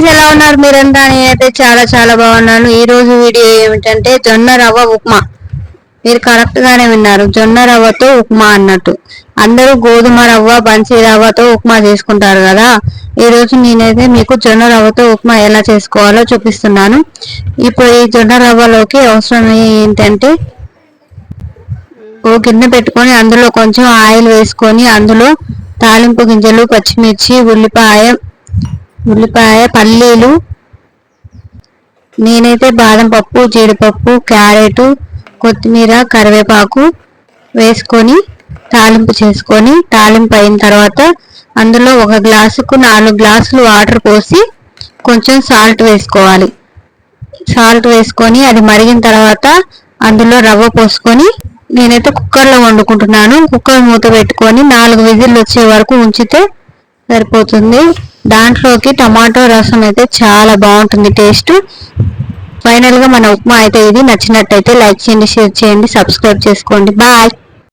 Friends, ఎలా ఉన్నారు మీరంతా? నేనైతే చాలా చాలా బాగున్నాను. ఈ రోజు వీడియో ఏమిటంటే జొన్న రవ్వ ఉప్మా. మీరు కరెక్ట్ గానే విన్నారు, జొన్న రవ్వతో ఉప్మా అన్నట్టు. అందరూ గోధుమ రవ్వ బన్సీ రవ్వతో ఉప్మా చేసుకుంటారు కదా. ఈ రోజు నేనైతే మీకు జొన్న రవ్వతో ఉప్మా ఎలా చేసుకోవాలో చూపిస్తున్నాను. ఇప్పుడు ఈ జొన్న రవ్వలోకి అవసరం ఏంటంటే ఓ గిన్నె పెట్టుకొని అందులో కొంచెం ఆయిల్ వేసుకొని అందులో తాలింపు గింజలు, పచ్చిమిర్చి, ఉల్లిపాయ, పల్లీలు, నేనైతే బాదం పప్పు, జీడిపప్పు, క్యారెట్, కొత్తిమీర, కరివేపాకు వేసుకొని తాలింపు చేసుకొని, తాలింపు అయిన తర్వాత అందులో 1 గ్లాసుకు 4 గ్లాసులు వాటర్ పోసి కొంచెం సాల్ట్ వేసుకోవాలి. సాల్ట్ వేసుకొని అది మరిగిన తర్వాత అందులో రవ్వ పోసుకొని, నేనైతే కుక్కర్లో వండుకుంటున్నాను. కుక్కర్ మూత పెట్టుకొని 4 విజిల్లు వచ్చే వరకు ఉంచితే సరిపోతుంది. దాంట్లోకి టమాటో రసం అయితే చాలా బాగుంటుంది టేస్ట్. ఫైనల్గా మన ఉప్మా అయితే ఇది. నచ్చినట్టయితే లైక్ చేయండి, షేర్ చేయండి, సబ్స్క్రైబ్ చేసుకోండి. బాయ్.